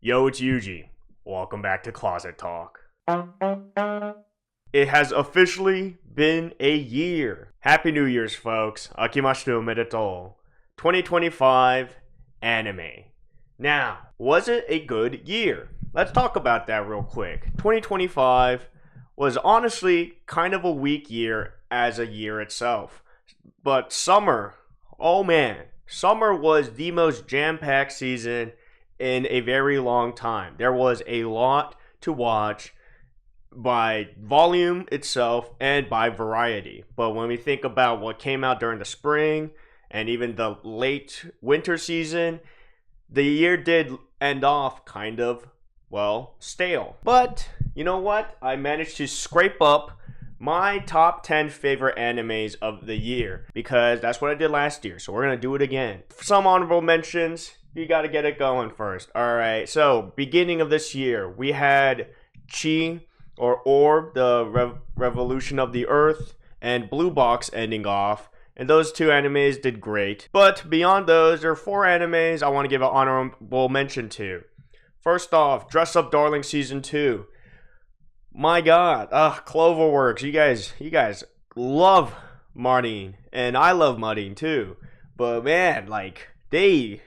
Yo, it's Yuji. Welcome back to Closet Talk. It has officially been a year. Happy New Year's, folks. Akimashite omedetou. 2025 anime. Now, was it a good year? Let's talk about that real quick. 2025 was honestly kind of a weak year as a year itself. But summer, oh man, summer was the most jam-packed season in a very long time. There was a lot to watch by volume itself and by variety. But when we think about what came out during the spring and even the late winter season, the year did end off kind of, well, stale. But you know what? I managed to scrape up my top 10 favorite animes of the year because that's what I did last year. So we're going to do it again. Some honorable mentions. You got to get it going first. All right. So beginning of this year, we had Chi or Orb, the Revolution of the Earth, and Blue Box ending off. And those two animes did great. But beyond those, there are four animes I want to give an honorable mention to. First off, Dress Up Darling Season 2. My God. Cloverworks. You guys love Martin. And I love Martin too. But man, like, they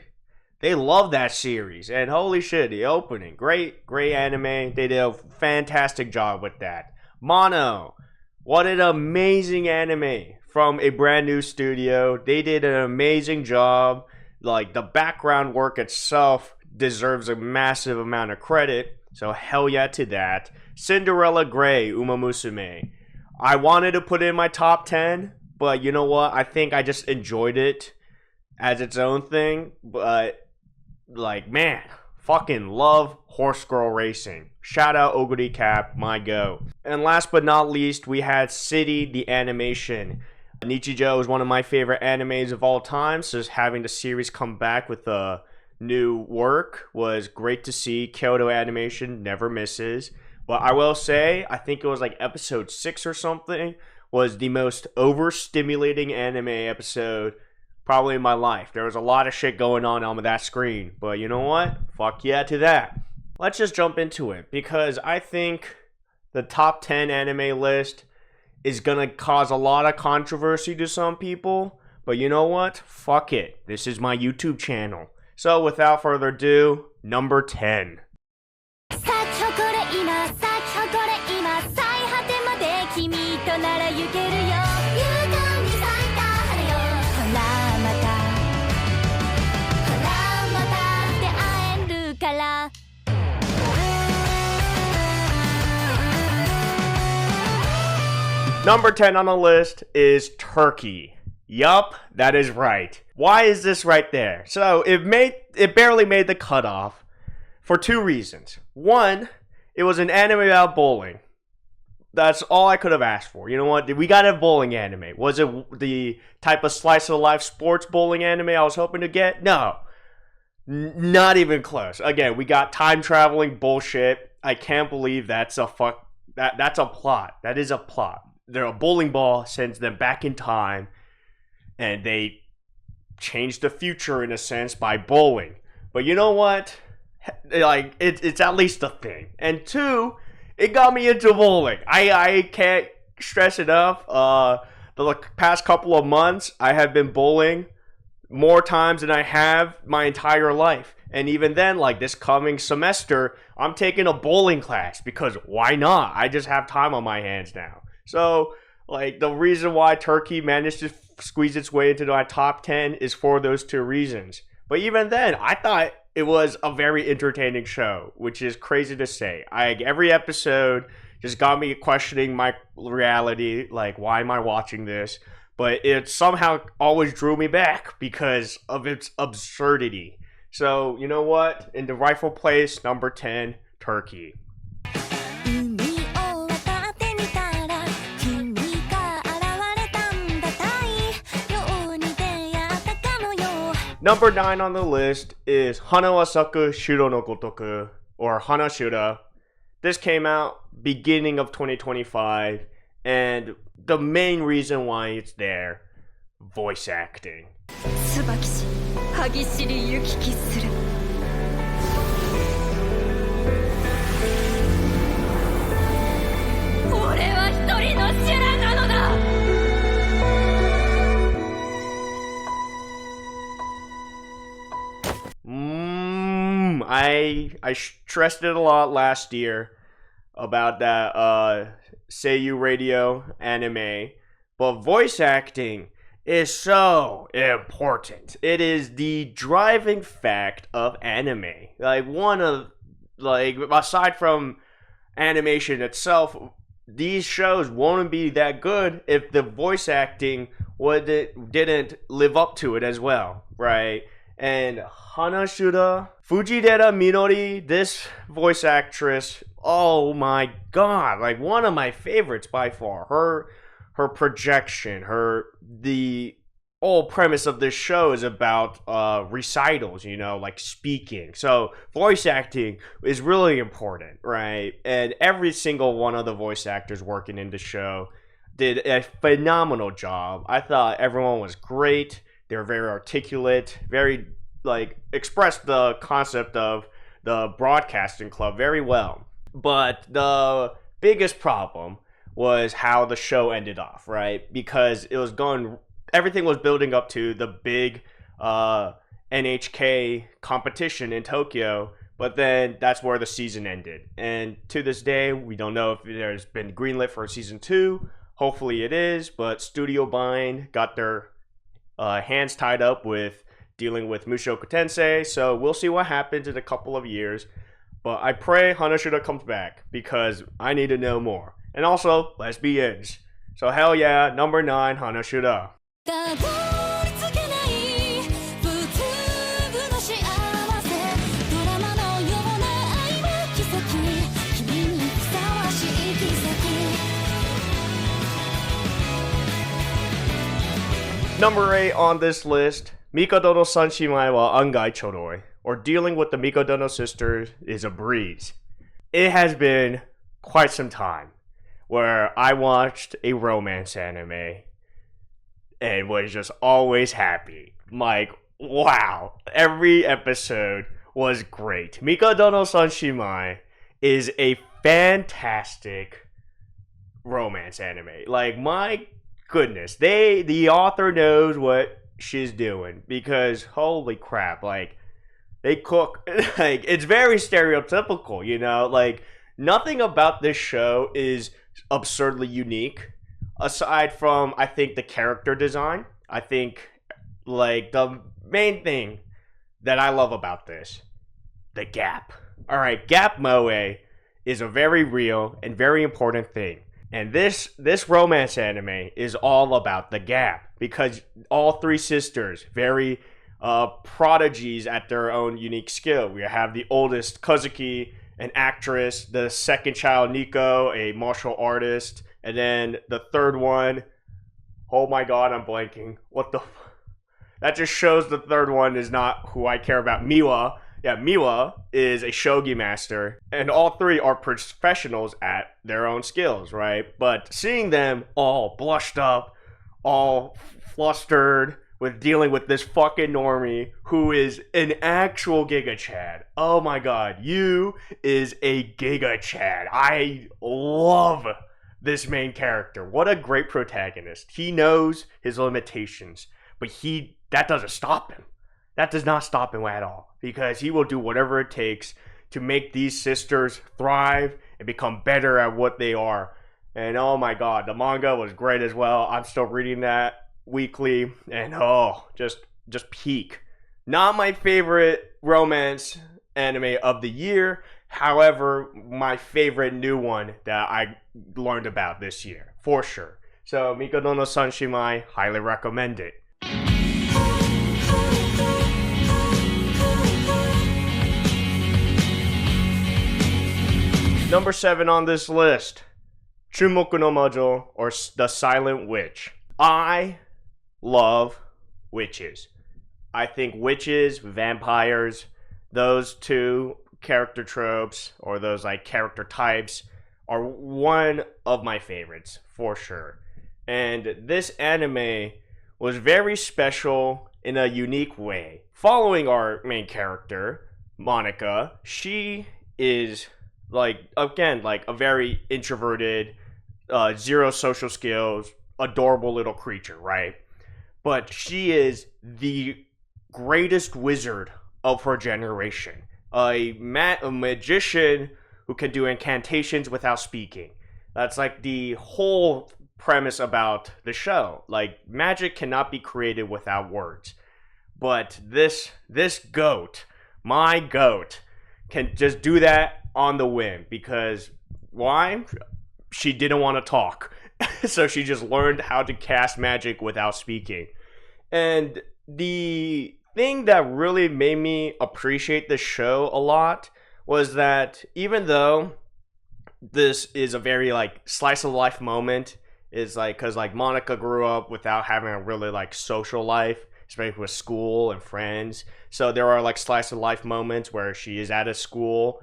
love that series. And holy shit, the opening. Great anime. They did a fantastic job with that. Mono. What an amazing anime from a brand new studio. They did an amazing job. Like, the background work itself deserves a massive amount of credit. So hell yeah to that. Cinderella Grey, Uma Musume. I wanted to put it in my top 10, but you know what? I think I just enjoyed it as its own thing. But, like, man, fucking love Horse Girl Racing. Shout out Oguri Cap, my go. And last but not least, we had City, the animation. Nichijou is one of my favorite animes of all time, so just having the series come back with a new work was great to see. Kyoto Animation never misses. But I will say, I think it was like episode 6 or something, was the most overstimulating anime episode probably in my life. There was a lot of shit going on that screen. But you know what? Fuck yeah to that. Let's just jump into it, because I think the top 10 anime list is gonna cause a lot of controversy to some people. But you know what? Fuck it. This is my YouTube channel. So without further ado, number 10. Number 10 on the list is Turkey. Yup, that is right. Why is this right there? So it barely made the cutoff for two reasons. One, it was an anime about bowling. That's all I could have asked for. You know what? We got a bowling anime. Was it the type of slice of life sports bowling anime I was hoping to get? No. Not even close. Again, we got time traveling bullshit. I can't believe that's a plot. That is a plot. A bowling ball sends them back in time, and they change the future in a sense by bowling. But you know what? Like, it's at least a thing. And two, it got me into bowling. I can't stress enough. The past couple of months, I have been bowling more times than I have my entire life. And even then, like this coming semester, I'm taking a bowling class because why not? I just have time on my hands now. So, like, the reason why Turkey managed to squeeze its way into my top 10 is for those two reasons. But even then, I thought it was a very entertaining show, which is crazy to say. Every episode just got me questioning my reality, like, why am I watching this? But it somehow always drew me back because of its absurdity. So, you know what? In the rightful place, number 10, Turkey. Number 9 on the list is Hana wa Saku Shuro no Gotoku, or Hanashura. This came out beginning of 2025, and the main reason why it's there, voice acting. I stressed it a lot last year about that Seiyu Radio anime, but voice acting is so important. It is the driving fact of anime. Like one of like aside from animation itself, these shows won't be that good if the voice acting didn't live up to it as well, right? And Hanashura Fujidera Minori, this voice actress, oh my god, like one of my favorites by far. Her projection, the whole premise of this show is about recitals, like speaking. So voice acting is really important, right? And every single one of the voice actors working in the show did a phenomenal job. I thought everyone was great. They were very articulate, very expressed the concept of the broadcasting club very well. But the biggest problem was how the show ended off, right? Because everything was building up to the big NHK competition in Tokyo, but then that's where the season ended. And to this day, we don't know if there's been greenlit for season 2. Hopefully it is, but Studio Bind got their hands tied up with dealing with Mushoku Tensei, so we'll see what happens in a couple of years. But I pray Hanashura comes back, because I need to know more. And also, lesbians. So hell yeah, number 9, Hanashura. Number 8 on this list, Mikado no Sanshimai wa Angai Choroi, or dealing with the Mikado no sisters is a breeze. It has been quite some time where I watched a romance anime and was just always happy. Like, wow, every episode was great. Mikado no Sanshimai is a fantastic romance anime. Like, my goodness, the author knows what she's doing, because holy crap, like, they cook, like, it's very stereotypical, like, nothing about this show is absurdly unique, aside from, I think, the character design. I think, like, the main thing that I love about this, the gap. Alright, gap moe is a very real and very important thing. And this romance anime is all about the gap, because all 3 sisters, very prodigies at their own unique skill. We have the oldest, Kazuki, an actress, the second child, Nico, a martial artist, and then the third one, oh my god, I'm blanking. That just shows the third one is not who I care about. Miwa. Yeah, Miwa is a shogi master, and all 3 are professionals at their own skills, right? But seeing them all blushed up, all flustered with dealing with this fucking normie who is an actual Giga Chad. Oh my god, you is a Giga Chad. I love this main character. What a great protagonist. He knows his limitations, but that doesn't stop him. That does not stop him at all, because he will do whatever it takes to make these sisters thrive and become better at what they are. And oh my god, the manga was great as well. I'm still reading that weekly, and just peak. Not my favorite romance anime of the year, however, my favorite new one that I learned about this year, for sure. So Mikado no Sanshimai, highly recommend it. Number 7 on this list, Chumoku no Mojo, or The Silent Witch. I love witches. I think witches, vampires, those 2 character tropes, or those character types, are one of my favorites, for sure. And this anime was very special in a unique way. Following our main character, Monika, she is a very introverted, 0 social skills, adorable little creature, right? But she is the greatest wizard of her generation. a magician who can do incantations without speaking. That's like the whole premise about the show. Like magic cannot be created without words. But this goat, my goat, can just do that on the whim because why? She didn't want to talk. So she just learned how to cast magic without speaking. And the thing that really made me appreciate the show a lot was that even though this is a very like slice of life moment, is like because like Monica grew up without having a really like social life, especially with school and friends. So there are like slice of life moments where she is at a school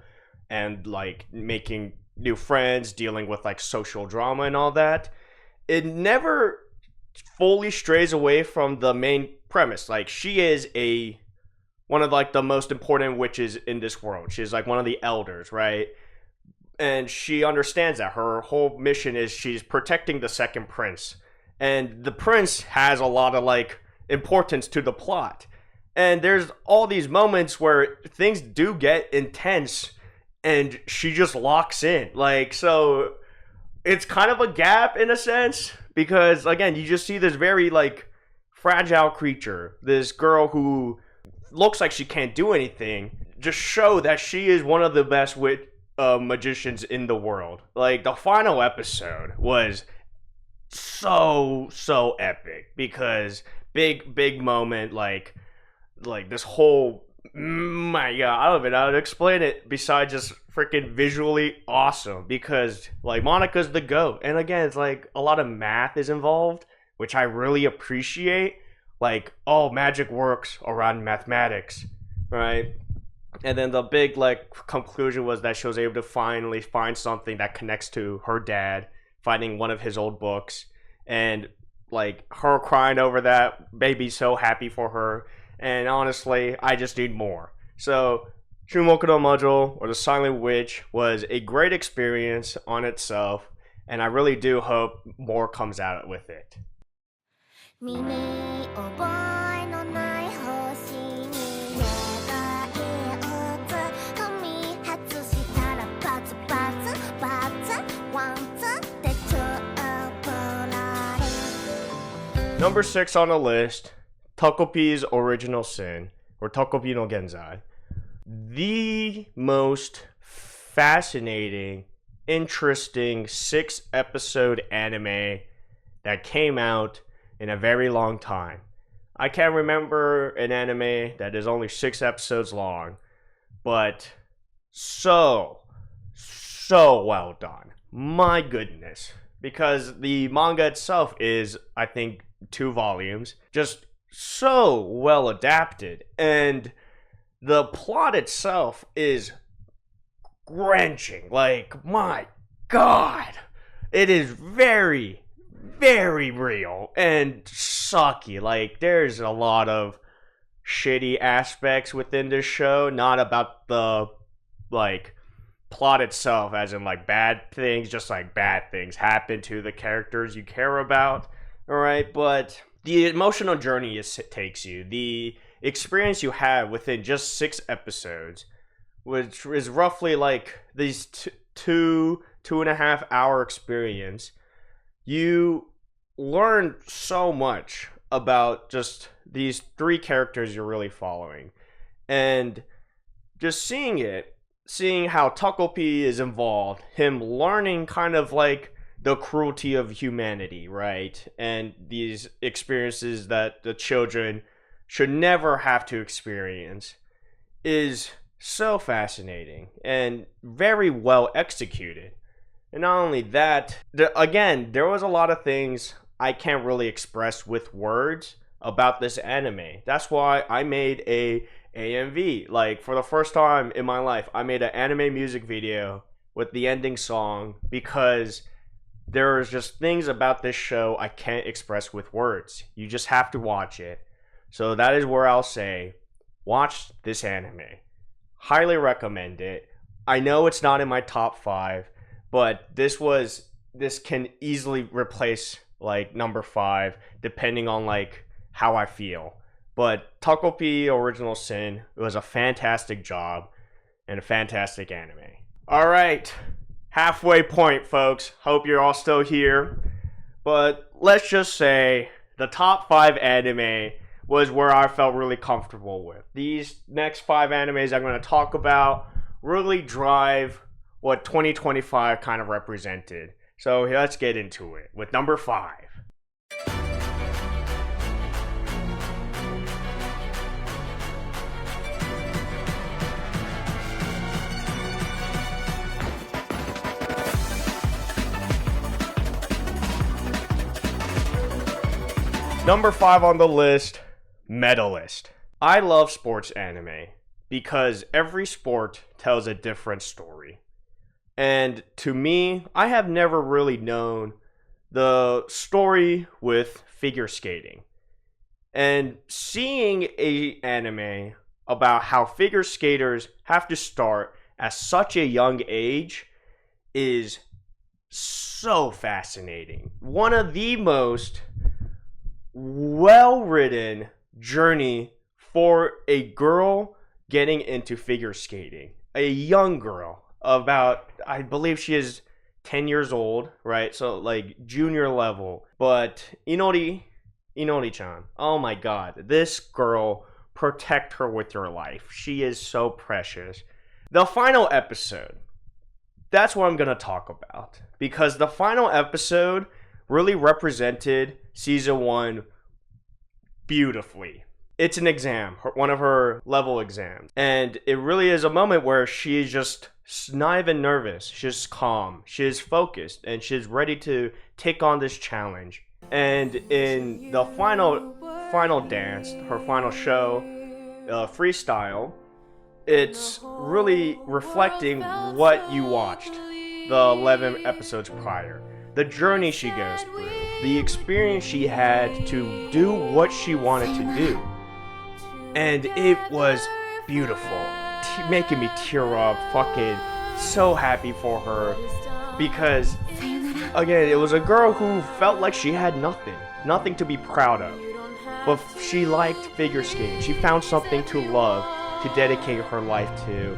and like making new friends, dealing with like social drama and all that. It never fully strays away from the main premise. Like she is a one of like the most important witches in this world. She's like one of the elders, right? And she understands that her whole mission is she's protecting the second prince. And the prince has a lot of like importance to the plot. And there's all these moments where things do get intense and she just locks in. Like so it's kind of a gap in a sense because again, you just see this very like fragile creature, this girl who looks like she can't do anything, just show that she is one of the best magicians in the world. Like the final episode was so epic because big moment like this whole my god, I don't even know how to explain it besides just freaking visually awesome because like Monica's the GOAT. And again, it's like a lot of math is involved, which I really appreciate. Like, oh, magic works around mathematics, right? And then the big like conclusion was that she was able to finally find something that connects to her dad, finding one of his old books, and like her crying over that, baby's so happy for her. And honestly, I just need more. So Shumoku no Mojo, or the Silent Witch, was a great experience on itself, and I really do hope more comes out with it. 身に覚えのない星に願いを踏み外したらバツバツバツワンツって取られる Number 6 on the list, Tokopi's Original Sin, or Tokopi no Genzai. The most fascinating, interesting 6-episode anime that came out in a very long time. I can't remember an anime that is only 6 episodes long, but so well done. My goodness. Because the manga itself is, I think, 2 volumes. Just so well adapted. And the plot itself is wrenching. Like, my god. It is very real and sucky. Like there's a lot of shitty aspects within this show, not about the like plot itself as in like bad things, just like bad things happen to the characters you care about, all right? But the emotional journey it takes you, the experience you have within just 6 episodes, which is roughly like these 2.5 hour experience, you learn so much about just these 3 characters you're really following. And just seeing how Tokopi is involved, him learning kind of like the cruelty of humanity, right? And these experiences that the children should never have to experience is so fascinating and very well executed. And not only that, again, there was a lot of things I can't really express with words about this anime. That's why I made a AMV. Like, for the first time in my life, I made an anime music video with the ending song because there's just things about this show I can't express with words. You just have to watch it. So that is where I'll say, watch this anime. Highly recommend it. I know it's not in my top 5, but this can easily replace like number 5 depending on like how I feel. But Tokopi Original Sin, it was a fantastic job. and a fantastic anime. Alright, halfway point, folks. Hope you're all still here. But let's just say the top 5 anime was where I felt really comfortable with. These next 5 animes I'm going to talk about really drive what 2025 kind of represented. So let's get into it with number 5. Number 5 on the list, Medalist. I love sports anime because every sport tells a different story. And to me, I have never really known the story with figure skating. And seeing an anime about how figure skaters have to start at such a young age is so fascinating. One of the most well-written journey for a girl getting into figure skating. A young girl, about, I believe she is 10 years old, right? So like junior level. But Inori-chan, oh my god, this girl, protect her with your life. She is so precious. The final episode, that's what I'm gonna talk about, because the final episode really represented season 1 beautifully. It's an exam, one of her level exams. And it really is a moment where she's just not even nervous. She's calm, she's focused, and she's ready to take on this challenge. And in the final dance, her final show, freestyle, it's really reflecting what you watched the 11 episodes prior. The journey she goes through, the experience she had to do what she wanted to do. And it was beautiful, making me tear up, fucking so happy for her. Because, again, it was a girl who felt like she had nothing to be proud of. But she liked figure skating. She found something to love, to dedicate her life to,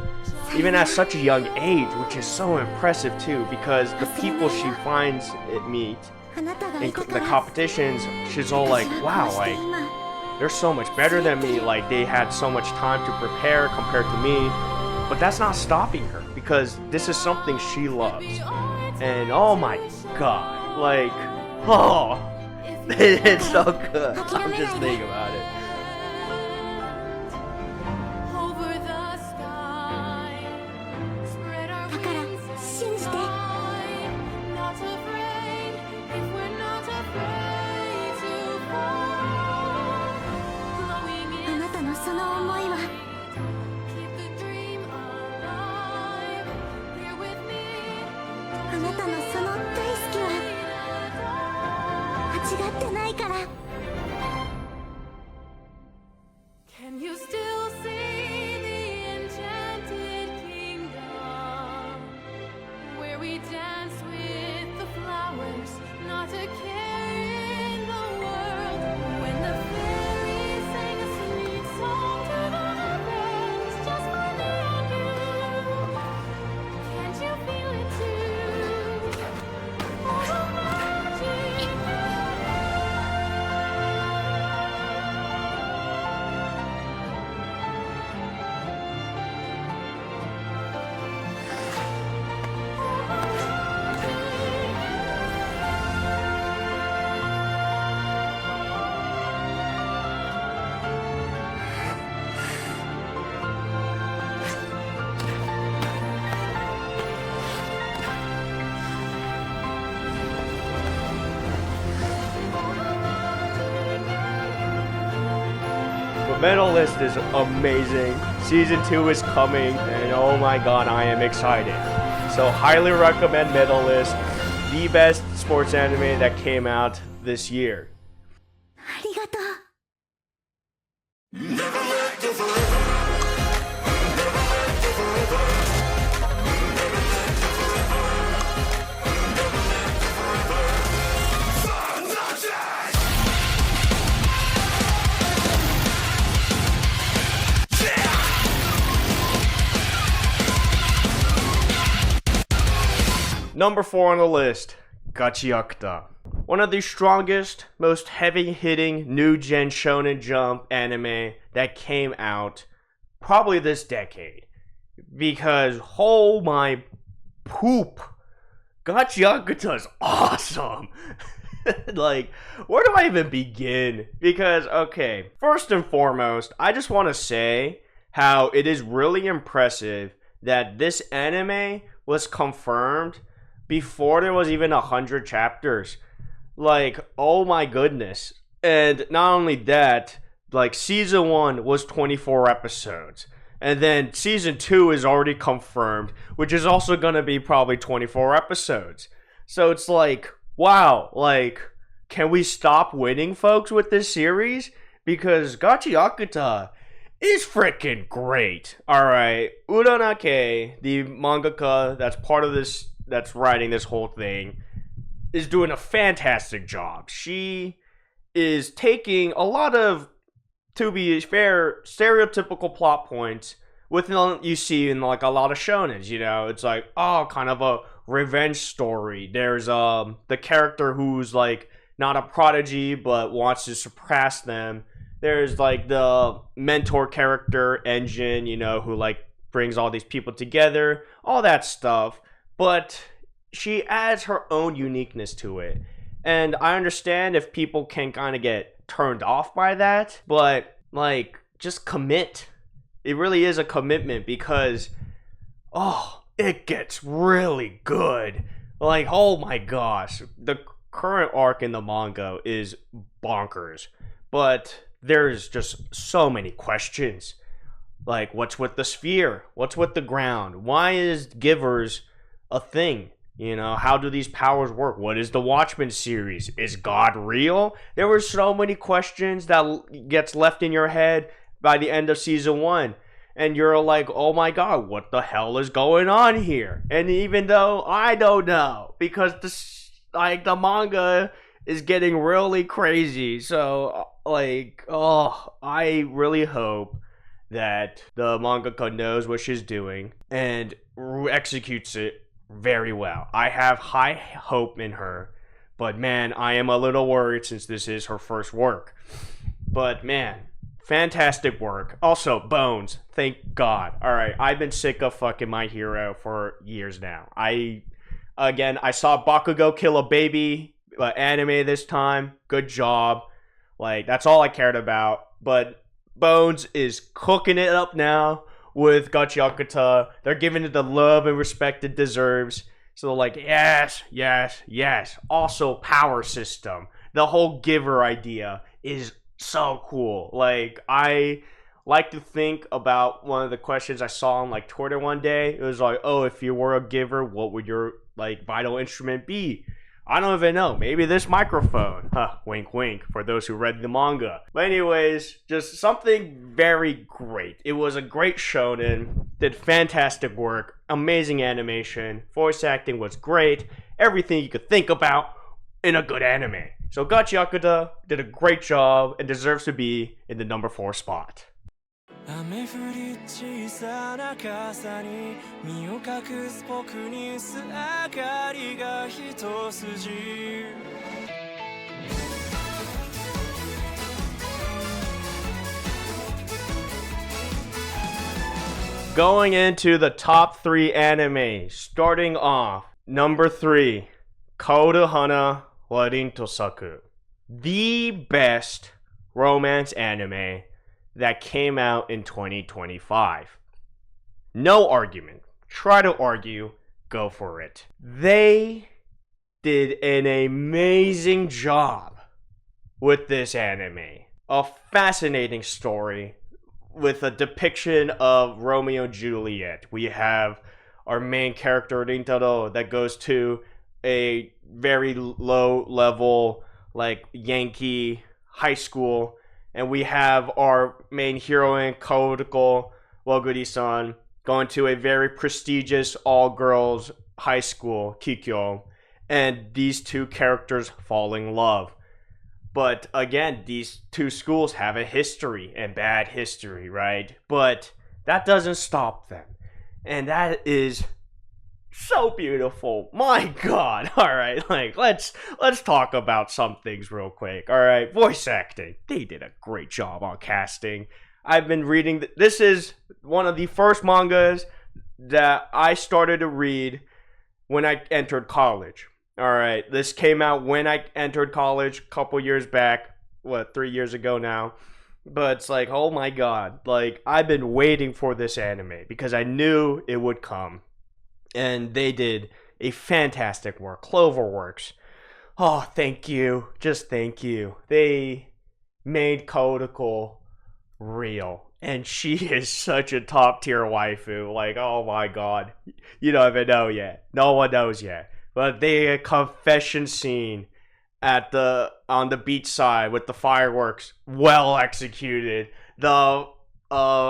even at such a young age, which is so impressive too, because the people she finds at meet in the competitions, she's all like, wow, like, they're so much better than me, like, they had so much time to prepare compared to me. But that's not stopping her, because this is something she loves. And oh my god, like, oh, it's so good. I'm just thinking about it. Can you still see the enchanted kingdom where we dance with the flowers, not a care in the world? When the fairies sang a sweet song to the heavens just for me and you. Can't you feel it too? All the magic. Medalist is amazing. Season 2 is coming, and oh my god, I am excited. So highly recommend Medalist, the best sports anime that came out this year. ありがとう。 Yeah! Number 4 on the list, Gachiakuta. One of the strongest, most heavy-hitting new-gen Shonen Jump anime that came out probably this decade. Because, oh my poop, Gachiakuta's awesome. Like, where do I even begin? Because, okay, first and foremost, I just want to say how it is really impressive that this anime was confirmed before there was even 100 chapters. Like, oh my goodness. And not only that, like, season 1 was 24 episodes. And then season 2 is already confirmed, which is also gonna be probably 24 episodes. So it's like, wow, like, can we stop winning, folks, with this series? Because Gachiakuta is freaking great. Alright, Uranake, the mangaka that's part of this, that's writing this whole thing, is doing a fantastic job. She is taking a lot of, to be fair, stereotypical plot points with you see in like a lot of shonens, you know, it's like, oh, kind of a revenge story. There's the character who's like not a prodigy but wants to surpass them. There's like the mentor character, Engine, you know, who like brings all these people together, all that stuff. But she adds her own uniqueness to it. And I understand if people can kind of get turned off by that, but like, just commit. It really is a commitment because, oh, it gets really good. Like, oh my gosh, the current arc in the manga is bonkers, but there's just so many questions. Like, what's with the sphere? What's with the ground? Why is givers a thing? You know, how do these powers work? What is the Watchmen series? Is God real? There were so many questions that gets left in your head by the end of season 1. And you're like, oh my god, what the hell is going on here? And even though I don't know, because the manga is getting really crazy. So, like, oh, I really hope that the mangaka knows what she's doing and executes it very well. I have high hope in her, but man, I am a little worried since this is her first work. But man, fantastic work. Also, Bones, thank God. Alright, I've been sick of fucking My Hero for years now. I saw Bakugo kill a baby anime this time. Good job. Like, that's all I cared about. But Bones is cooking it up now with Gachiakuta. They're giving it the love and respect it deserves. So like, yes, yes, yes. Also, power system. The whole giver idea is so cool. Like, I like to think about one of the questions I saw on like Twitter one day. It was like, oh, if you were a giver, what would your like vital instrument be? I don't even know. Maybe this microphone. Huh, wink wink for those who read the manga. But anyways, just something very great. It was a great shonen. Did fantastic work. Amazing animation. Voice acting was great. Everything you could think about in a good anime. So Gachiakuta did a great job and deserves to be in the number 4 spot. 雨降り小さな傘に身を隠す僕に薄明かりが一筋 Going into the top 3 anime, starting off, number 3, Konohana wa Rintosaku. The best romance anime that came out in 2025. No argument. Try to argue, go for it. They did an amazing job with this anime. A fascinating story with a depiction of Romeo and Juliet. We have our main character Rintaro that goes to a very low level like Yankee high school, and we have our main heroine Kodako Waguri-san going to a very prestigious all-girls high school, Kikyo, and these two characters fall in love. But again, these two schools have a history and bad history, right? But that doesn't stop them. And that is So beautiful. My god. All right, like let's talk about some things real quick. All right, voice acting. They did a great job on casting. I've been reading this is one of the first mangas that I started to read when I entered college. All right, this came out when I entered college a couple years back, 3 years ago now. But it's like, oh my god, like I've been waiting for this anime because I knew it would come. And they did a fantastic work. Cloverworks. Oh, thank you. Just thank you. They made Kodako real. And she is such a top tier waifu. Like, oh my god. You don't even know yet. No one knows yet. But the confession scene on the beach side with the fireworks, well executed. The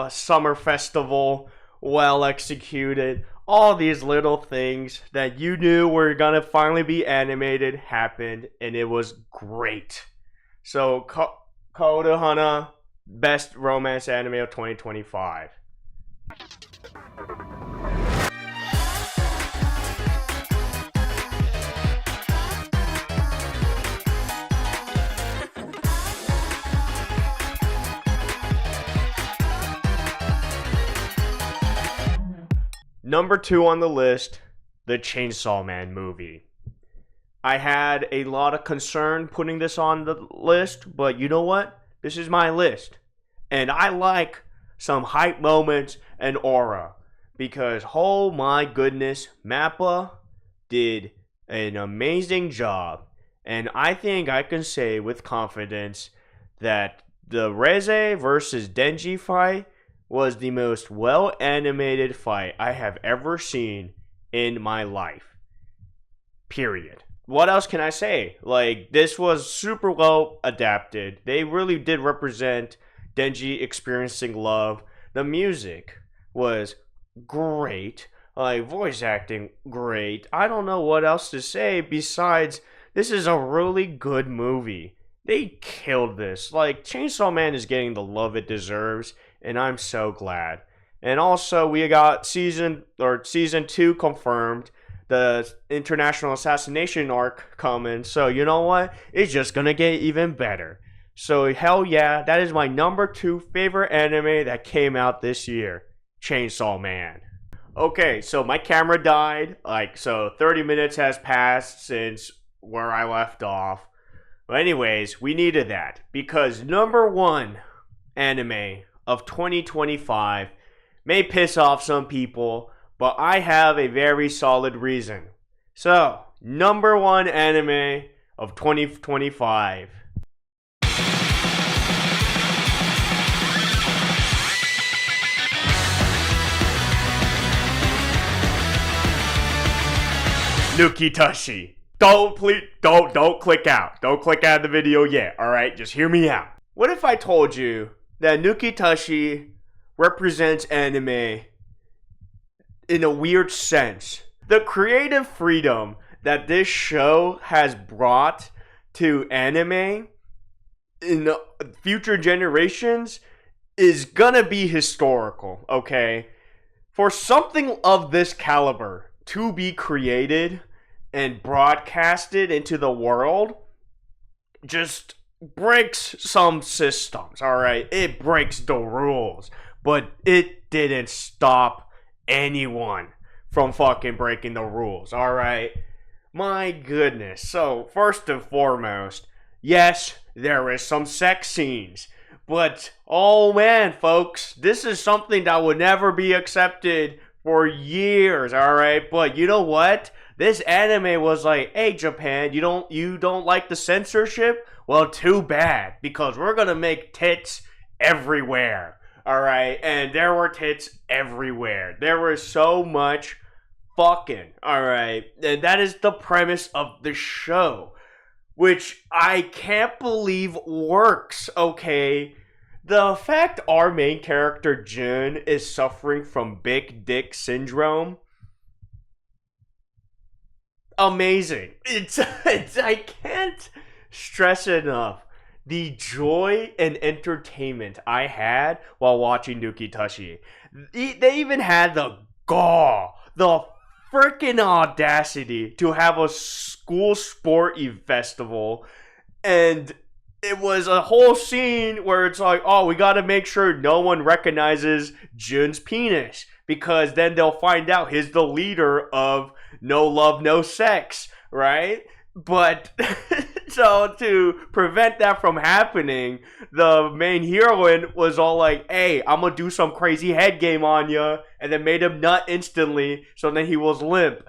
summer festival, well executed. All these little things that you knew were gonna finally be animated happened, and it was great. So, Konohana, best romance anime of 2025. Number 2 on the list, the Chainsaw Man movie. I had a lot of concern putting this on the list, but you know what? This is my list. And I like some hype moments and aura. Because, oh my goodness, Mappa did an amazing job. And I think I can say with confidence that the Reze versus Denji fight was the most well-animated fight I have ever seen in my life. Period. What else can I say? Like, this was super well adapted. They really did represent Denji experiencing love. The music was great. Like, voice acting, great. I don't know what else to say besides this is a really good movie. They killed this. Like, Chainsaw Man is getting the love it deserves. And I'm so glad. And also, we got season 2 confirmed. The International Assassination arc coming. So, you know what? It's just gonna get even better. So, hell yeah. That is my number 2 favorite anime that came out this year. Chainsaw Man. Okay, so my camera died. 30 minutes has passed since where I left off. But anyways, we needed that. Because number 1 anime of 2025 may piss off some people, but I have a very solid reason. So, number 1 anime of 2025. Nukitashi. Don't click out. Don't click out of the video yet, alright? Just hear me out. What if I told you that Nukitashi represents anime in a weird sense? The creative freedom that this show has brought to anime in future generations is gonna be historical, okay? For something of this caliber to be created and broadcasted into the world just breaks some systems, alright? It breaks the rules. But it didn't stop anyone from fucking breaking the rules, alright? My goodness. So, first and foremost, yes, there is some sex scenes. But, oh man, folks, this is something that would never be accepted for years, alright? But you know what? This anime was like, hey Japan, you don't like the censorship? Well, too bad, because we're gonna make tits everywhere, alright? And there were tits everywhere. There was so much fucking, alright? And that is the premise of the show, which I can't believe works, okay? The fact our main character, Jun, is suffering from big dick syndrome, amazing. It's I can't stress enough the joy and entertainment I had while watching Nukitashi. They even had the freaking audacity to have a school sport festival, and it was a whole scene where it's like, oh, we gotta make sure no one recognizes Jun's penis, because then they'll find out he's the leader of No Love, No Sex, right? But so to prevent that from happening, the main heroine was all like, hey, I'm gonna do some crazy head game on ya, and then made him nut instantly, so then he was limp.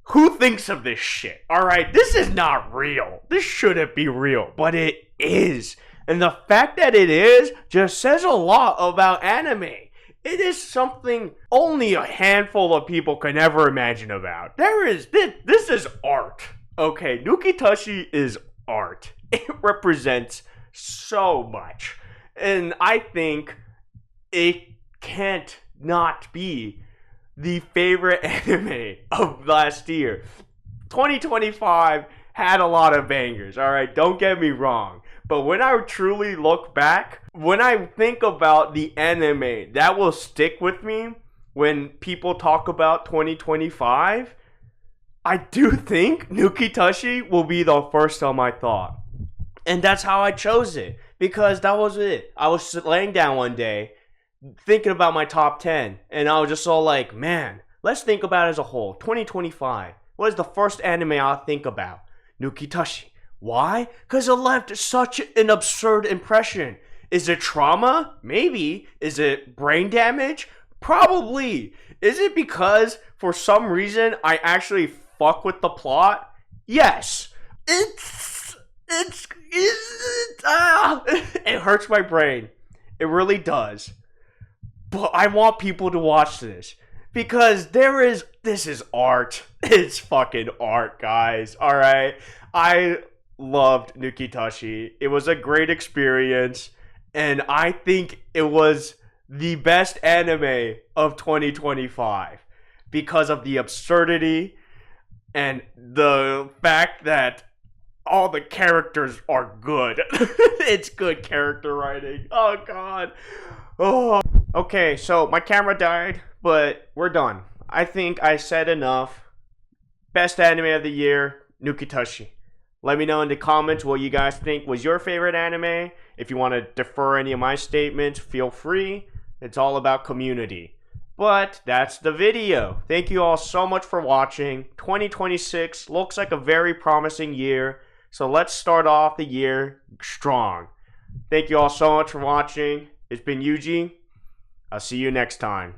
Who thinks of this shit? Alright, this is not real. This shouldn't be real, but it is. And the fact that it is just says a lot about anime. It is something only a handful of people can ever imagine about. This is art. Okay, Nukitashi is art. It represents so much. And I think it can't not be the favorite anime of last year. 2025 had a lot of bangers, alright? Don't get me wrong. But when I truly look back, when I think about the anime that will stick with me when people talk about 2025, I do think Nukitashi will be the first on my thought. And that's how I chose it, because that was it. I was laying down one day thinking about my top 10, and I was just all like, man, let's think about it as a whole. 2025. What is the first anime I'll think about? Nukitashi. Why? Because it left such an absurd impression. Is it trauma? Maybe. Is it brain damage? Probably. Is it because for some reason I actually fuck with the plot? Yes. It hurts my brain. It really does. But I want people to watch this, because this is art. It's fucking art, guys. Alright? I loved Nukitashi. It was a great experience, and I think it was the best anime of 2025 because of the absurdity and the fact that all the characters are good. It's good character writing. Oh god. Oh. Okay, so my camera died, but we're done. I think I said enough. Best anime of the year, Nukitashi. Let me know in the comments what you guys think was your favorite anime. If you want to defer any of my statements, feel free. It's all about community. But that's the video. Thank you all so much for watching. 2026 looks like a very promising year. So let's start off the year strong. Thank you all so much for watching. It's been Yuji. I'll see you next time.